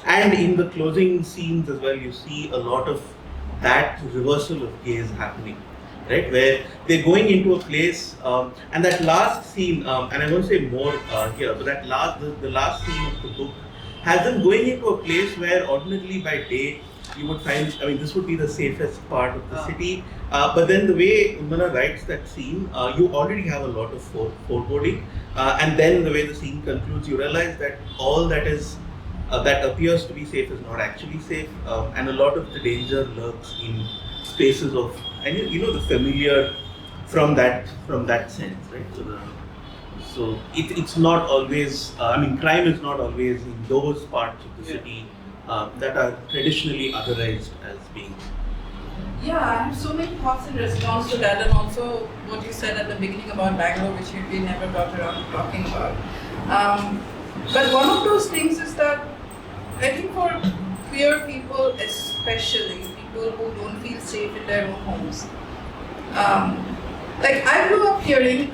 And in the closing scenes as well, you see a lot of that reversal of gaze happening, right? Where they're going into a place, and that last scene, and I won't say more here, but that the last scene of the book has them going into a place where ordinarily by day you would find, this would be the safest part of the city. But then the way Unmana writes that scene, you already have a lot of foreboding. And then the way the scene concludes, you realize that all that is that appears to be safe is not actually safe. And a lot of the danger lurks in spaces of, and the familiar from that sense, right? So it's not always, crime is not always in those parts of the city that are traditionally otherized as being. Yeah, I have so many thoughts in response to that, and also what you said at the beginning about Bangalore, which we never got around to talking about. But one of those things is that I think for queer people, especially people who don't feel safe in their own homes, like I grew up in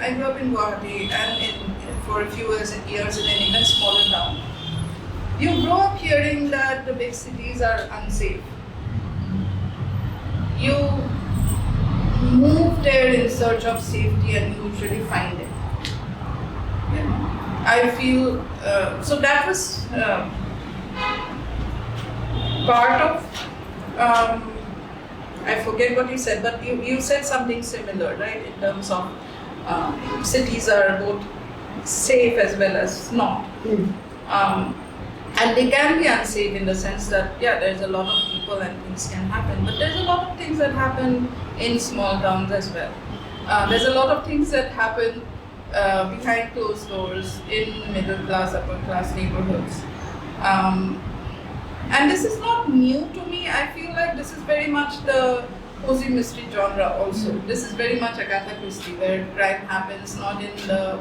Guwahati and for a few years in an even smaller town. You grow up hearing that the big cities are unsafe. You move there in search of safety and you usually find it. I feel, so that was part of, I forget what you said, but you said something similar, right? In terms of cities are both safe as well as not. And they can be unsafe in the sense that, there's a lot of people and things can happen, but there's a lot of things that happen in small towns as well. There's a lot of things that happen behind closed doors in middle class, upper class neighborhoods. And this is not new to me. I feel like this is very much the cozy mystery genre also. This is very much Agatha Christie, where crime happens not in the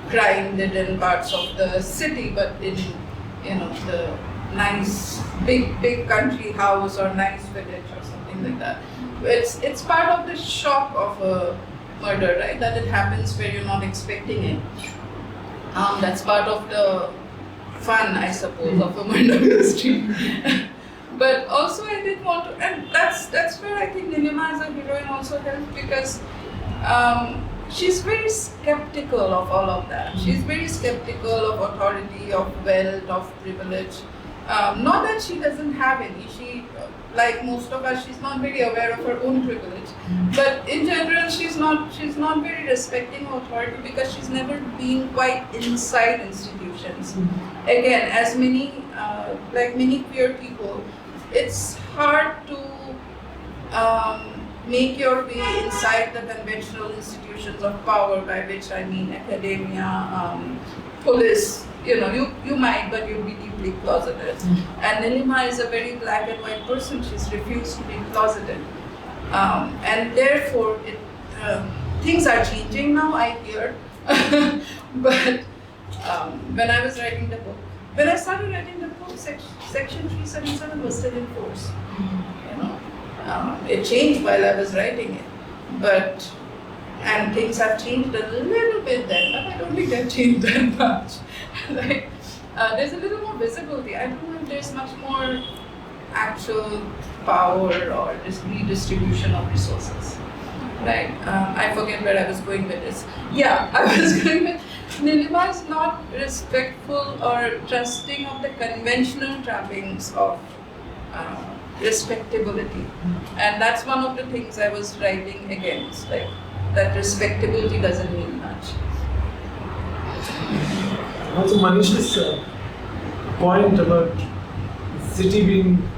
crime-ridden parts of the city, but in the nice big country house or nice village or something like that. It's part of the shock of a murder, right? That it happens where you're not expecting it. That's part of the fun, I suppose, of a murder mystery. But also, I did want to, and that's where I think Nilima as a heroine also helped, because she's very skeptical of all of that. She's very skeptical of authority, of wealth, of privilege. Not that she doesn't have any. She, like most of us, she's not very aware of her own privilege. But in general, she's not very respecting of authority because she's never been quite inside institutions. Again, as many queer people, it's hard to make your way inside the conventional institutions of power, by which I mean academia, police. You might, but you'll be deeply closeted. And Nilima is a very black and white person. She's refused to be closeted. And therefore, things are changing now, I hear. But when I was writing the book, when I started writing the book, Section 377 was still in force. It changed while I was writing it. But and things have changed a little bit then, but I don't think they've changed that much. Like, there's a little more visibility. I don't know if there's much more actual power or just redistribution of resources. Right? I forget where I was going with this. Yeah, I was going with Nilima is not respectful or trusting of the conventional trappings of respectability. And that's one of the things I was writing against, like that respectability doesn't mean much. Also, Manish's point about the city being.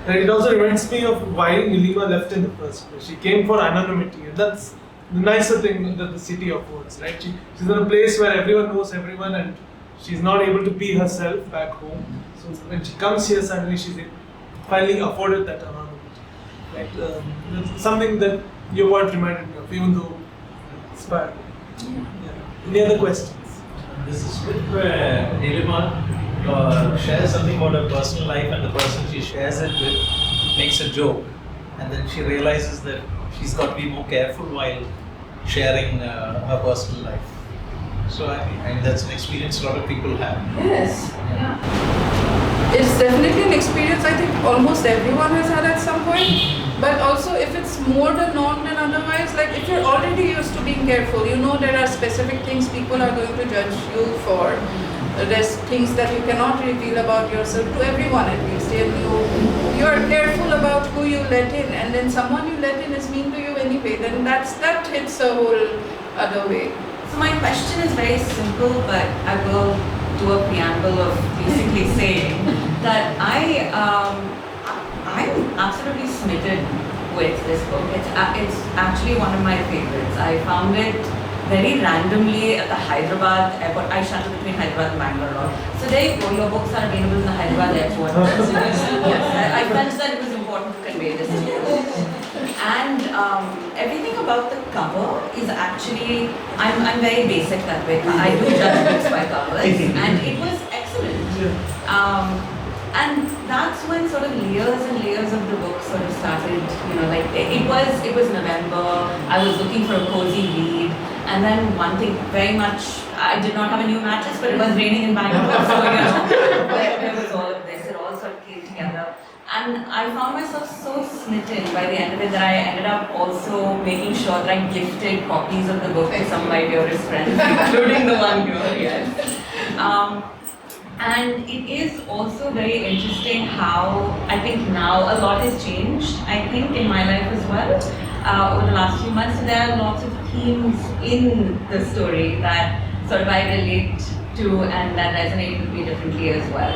It also reminds me of why Nilima left in the first place. She came for anonymity, and that's the nicer thing that the city affords, right? She's in a place where everyone knows everyone, and she's not able to be herself back home. So when she comes here, suddenly she's finally afforded that anonymity. Right? That's something that your point reminded me of, even though it's bad. Yeah. Any other questions? This is where Nilima shares something about her personal life, and the person she shares it with makes a joke, and then she realizes that she's got to be more careful while sharing her personal life. So I mean that's an experience a lot of people have. Yes. Yeah. It's definitely an experience I think almost everyone has had at some point. But also if it's more the norm than otherwise, like if you're already used to being careful, you know there are specific things people are going to judge you for. There's things that you cannot reveal about yourself to everyone at least. And you're careful about who you let in, and then someone you let in is mean to you anyway, then that hits a whole other way. So my question is very simple, but I will do a preamble of basically saying that I'm absolutely smitten with this book. It's actually one of my favorites. I found it very randomly at the Hyderabad airport. I shuttled between Hyderabad and Bangalore. So there you go, your books are available in the Hyderabad airport. Yes, I felt that it was important to convey this to you. And everything about the cover is actually, I'm very basic that way. I do judge books by covers, and it was excellent. And that's when sort of layers and layers of the book sort of started, like it was November, I was looking for a cozy read, and then one thing very much, I did not have a new mattress, but it was raining in Bangalore, so there was all of this, it all sort of came together. And I found myself so smitten by the end of it that I ended up also making sure that I gifted copies of the book to some of my dearest friends, including the one here, yes. And it is also very interesting how I think now a lot has changed, I think, in my life as well, over the last few months. So there are lots of themes in the story that sort of I relate to and that resonate with me differently as well.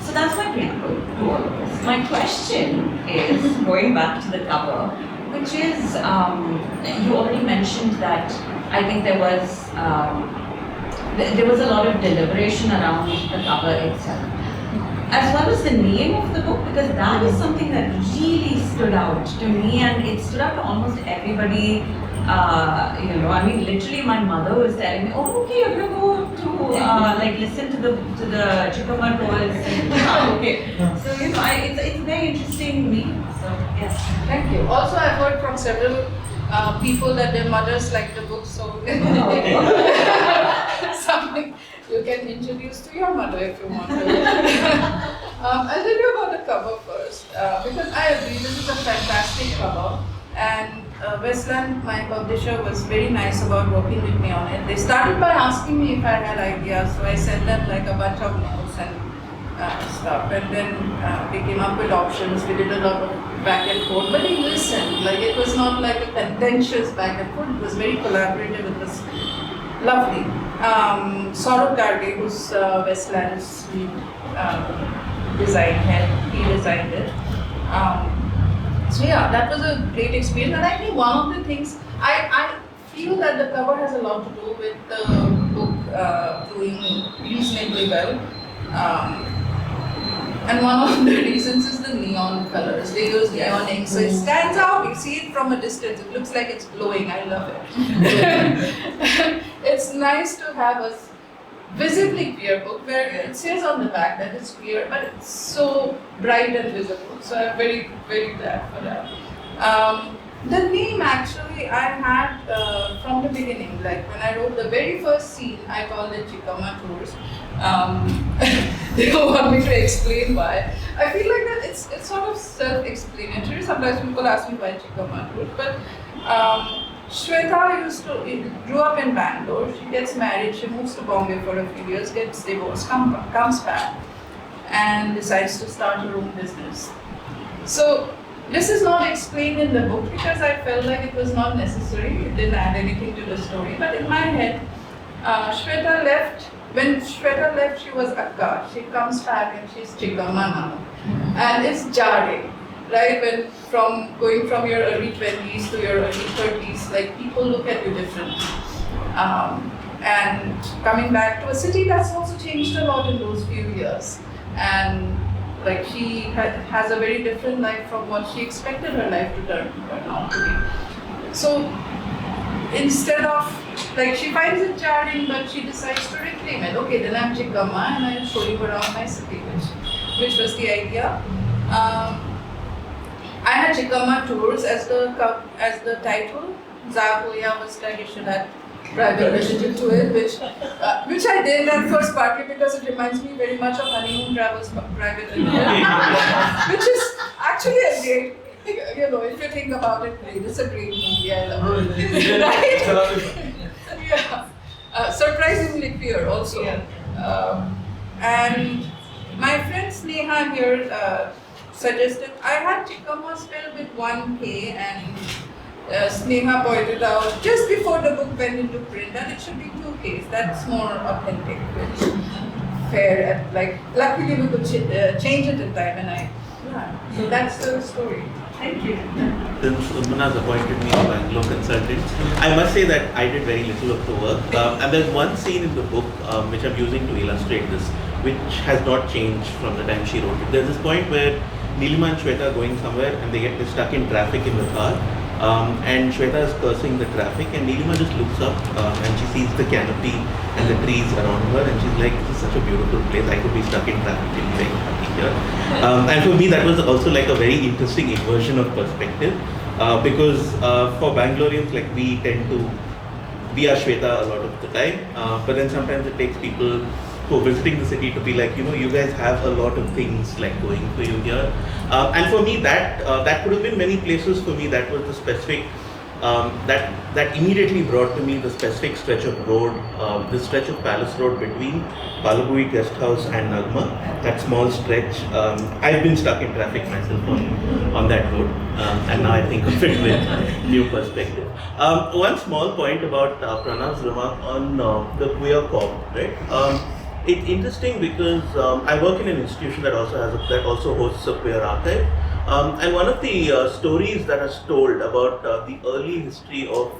So that's my preamble to all of this. My question is, going back to the cover, which is, you already mentioned that I think there was a lot of deliberation around the cover itself, as well as the name of the book, because that is something that really stood out to me, and it stood out to almost everybody. I mean, literally, my mother was telling me, "Oh, okay, you're gonna go to listen to the Chikkamma Tours." Okay, so it's very interesting to me. So yes, Thank you. Also, I've heard from several people that their mothers like the book, so something you can introduce to your mother if you want to. I'll tell you about the cover first, because I agree this is a fantastic cover, and Westland, my publisher, was very nice about working with me on it. They started by asking me if I had ideas, so I sent them like a bunch of notes and stuff, and then we came up with options. We did a lot of back and forth, but he listened. Like, it was not like a contentious back and forth. It was very collaborative. It was lovely. Saurabh Garge, who's Westland's design head, he designed it. So yeah, that was a great experience. And I think one of the things, I feel that the cover has a lot to do with the book doing reasonably well. And one of the reasons is the neon colors. They use neon ink, so it stands out. You see it from a distance. It looks like it's glowing. I love it. It's nice to have a visibly queer book where it says on the back that it's queer, but it's so bright and visible. So I'm very, very glad for that. The name actually I had from the beginning. Like when I wrote the very first scene, I called it Chikkamma Tours. They don't want me to explain why. I feel like that it's sort of self-explanatory. Sometimes people ask me why Chikkamma Tours, but Shweta grew up in Bangalore. She gets married. She moves to Bombay for a few years, gets divorced, comes back, and decides to start her own business. So this is not explained in the book because I felt like it was not necessary. It didn't add anything to the story. But in my head, Shweta left. When Shweta left, she was Akka. She comes back and she's Chikkamma now. And it's jarring, right? When going from your early 20s to your early 30s, like people look at you differently. And coming back to a city that's also changed a lot in those few years. And like she has a very different life from what she expected her life to turn out to be. So instead of, like, she finds it jarring, but she decides to reclaim it. Okay, then I'm Chikkamma and I'll show you around my city, which was the idea. I had Chikkamma Tours as the title. Zagoya was like, you should have private relationship to it, which I did at first partly because it reminds me very much of Honeymoon Travels Private Limited, which is actually a great, if you think about it, it's a great movie. I love it. Right? Yeah. Surprisingly queer also. And my friend Sneha here suggested I had Chikkamma spelled with one K, and Sneha pointed out just before the book went into print that it should be two Ks. That's more authentic, which fair. Luckily we could change it in time, and so that's the story. Thank you. Since Unmana has appointed me a Bangalore consultant, I must say that I did very little of the work. And there's one scene in the book which I'm using to illustrate this, which has not changed from the time she wrote it. There's this point where Neelima and Shweta are going somewhere and they get stuck in traffic in the car. And Shweta is cursing the traffic, and Neelima just looks up and she sees the canopy and the trees around her, and she's like, this is such a beautiful place, I could be stuck in traffic and be very happy here. And for me that was also like a very interesting inversion of perspective, because for Bangaloreans, like we are Shweta a lot of the time, but then sometimes it takes people who are visiting the city to be like, you guys have a lot of things like going for you here. And for me, that could have been many places. For me, that was the specific, that immediately brought to me the specific stretch of road, the stretch of Palace Road between Balagui Guest House and Nagma, that small stretch. I've been stuck in traffic myself on that road, and now I think of it with new perspective. One small point about Pranav's remark on the queer cop, right? It's interesting because I work in an institution that also hosts a queer archive, and one of the stories that is told about the early history of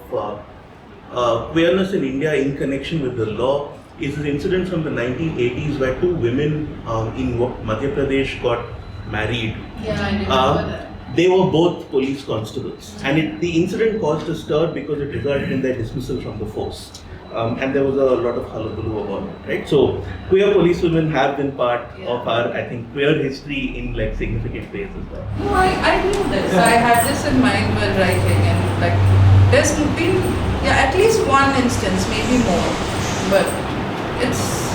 queerness in India in connection with the law is an incident from the 1980s where two women in Madhya Pradesh got married. Yeah, I remember that. They were both police constables, and the incident caused a stir because it resulted in their dismissal from the force. And there was a lot of hullabaloo about it, right? So queer policewomen have been part of our, I think, queer history in like significant ways as well. No, I knew this. I had this in mind while writing, and like there's been at least one instance, maybe more, but it's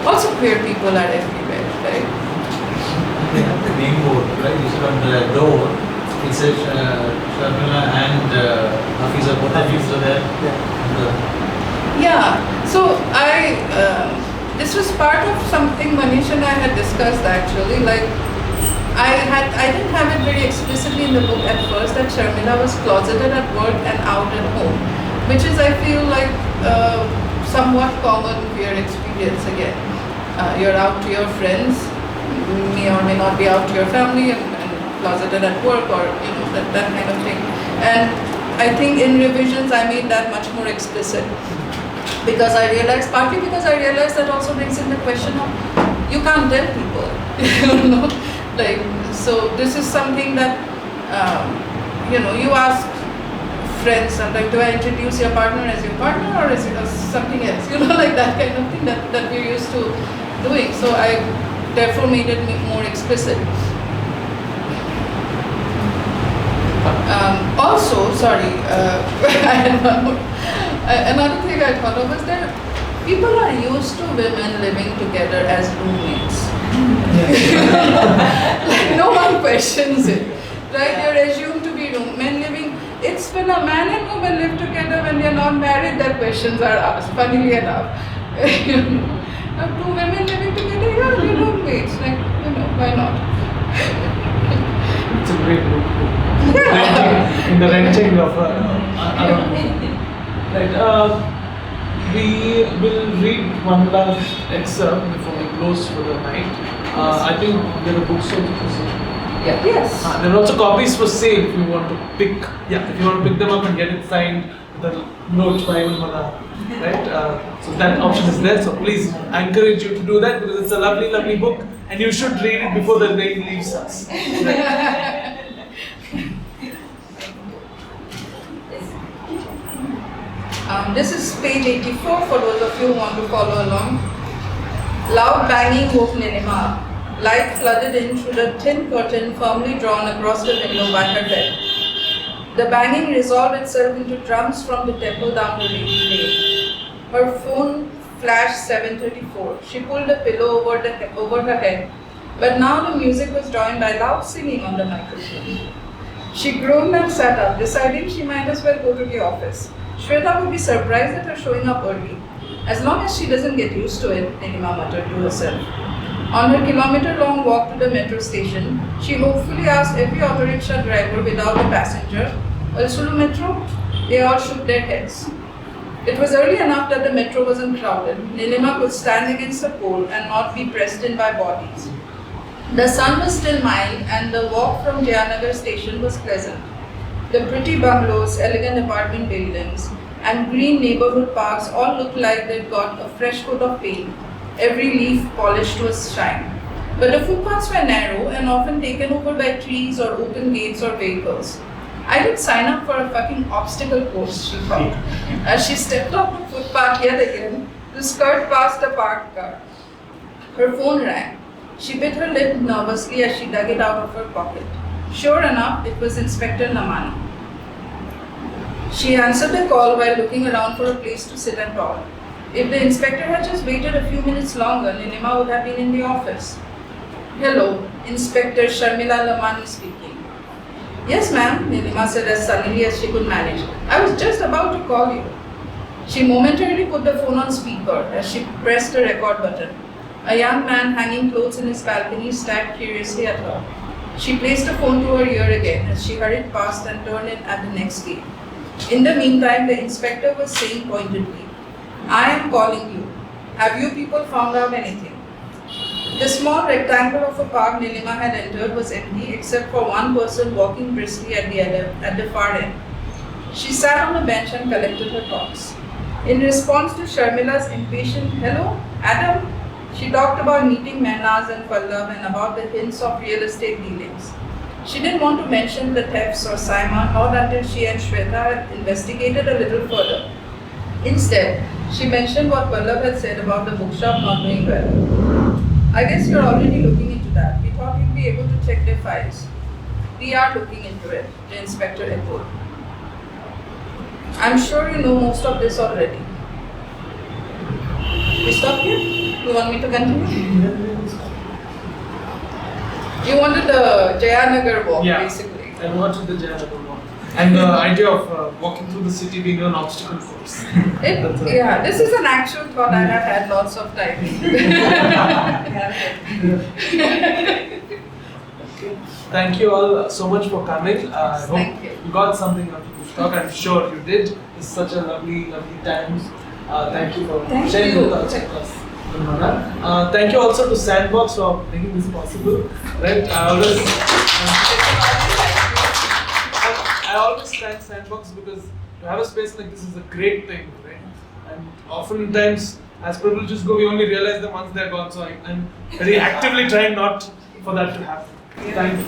also queer people are everywhere, right? They have the name board, right? You see on the door, it says Sharmila and Hafiza, both of you are there. Yeah, so this was part of something Manish and I had discussed actually. Like, I didn't have it very explicitly in the book at first that Sharmila was closeted at work and out at home, which is, I feel like, somewhat common queer experience again. You're out to your friends, may or may not be out to your family, and closeted at work, or that kind of thing. And I think in revisions I made that much more explicit. Partly because I realized that also brings in the question of, you can't tell people, so this is something that, you ask friends sometimes, do I introduce your partner as your partner or is it something else, like that kind of thing that we're used to doing. So I therefore made it more explicit. Also, sorry, another thing I thought of was that people are used to women living together as roommates. Like no one questions it, right? They're assumed to be men living. It's when a man and woman live together when they're not married that questions are asked. Funnily enough, now two women living together, yeah, they're roommates. Like why not? It's a great book. Yeah. In the renting of right. We will read one last excerpt before we close for the night. I think there are books also for sale. Yeah. Yes. There are also copies for sale if you want to pick. Yeah, if you want to pick them up and get it signed with a note by Unmana, right? So that option is there. So please, I encourage you to do that because it's a lovely, lovely book, and you should read it before the rain leaves us. Right? This is page 84 for those of you who want to follow along. Loud banging woke Nilima. Light flooded in through the thin curtain firmly drawn across the window by her bed. The banging resolved itself into drums from the temple down the lane. Her phone flashed 7:34. She pulled the pillow over her head, but now the music was joined by loud singing on the microphone. She groaned and sat up, deciding she might as well go to the office. Shweta would be surprised at her showing up early. As long as she doesn't get used to it, Nilima muttered to herself. On her kilometer-long walk to the metro station, she hopefully asked every auto rickshaw driver without a passenger, "Also metro?" They all shook their heads. It was early enough that the metro wasn't crowded. Nilima could stand against a pole and not be pressed in by bodies. The sun was still mild and the walk from Jayanagar station was pleasant. The pretty bungalows, elegant apartment buildings, and green neighborhood parks all looked like they'd got a fresh coat of paint, every leaf polished to a shine. But the footpaths were narrow and often taken over by trees or open gates or vehicles. I did sign up for a fucking obstacle course, she thought, as she stepped off the footpath yet again to skirt past a parked car. Her phone rang. She bit her lip nervously as she dug it out of her pocket. Sure enough, it was Inspector Namani. She answered the call while looking around for a place to sit and talk. If the inspector had just waited a few minutes longer, Nilima would have been in the office. "Hello, Inspector Sharmila Lamani speaking." "Yes, ma'am," Nilima said as suddenly as she could manage. "I was just about to call you." She momentarily put the phone on speaker as she pressed the record button. A young man hanging clothes in his balcony stared curiously at her. She placed the phone to her ear again as she hurried past and turned in at the next gate. In the meantime, the inspector was saying pointedly, "I am calling you. Have you people found out anything?" The small rectangle of a park Nilima had entered was empty except for one person walking briskly at the far end. She sat on a bench and collected her thoughts. In response to Sharmila's impatient "Hello, Adam," she talked about meeting Mehnaz and Pallav and about the hints of real estate dealings. She didn't want to mention the thefts or Saima, not until she and Shweta had investigated a little further. Instead, she mentioned what Pallav had said about the bookshop not doing well. "I guess you're already looking into that. We thought you'd be able to check their files." "We are looking into it," the inspector echoed. "I'm sure you know most of this already." We stop here? You want me to continue? You wanted the Jayanagar walk, Yeah. basically. I wanted the Jayanagar walk. And the idea of walking through the city being an obstacle course. Yeah, this is an actual thought I have had lots of time. Thank you all so much for coming. I hope Thank you. you got something out of this talk. I'm sure you did. It's such a lovely, lovely time. Thank you for Thank sharing you. with us. Thank you also to Sandbox for making this possible. Right? I always thank Sandbox because to have a space like this is a great thing, right? And oftentimes, as privileges go, we only realize them once they're gone. So I'm very actively trying not for that to happen. Thank you.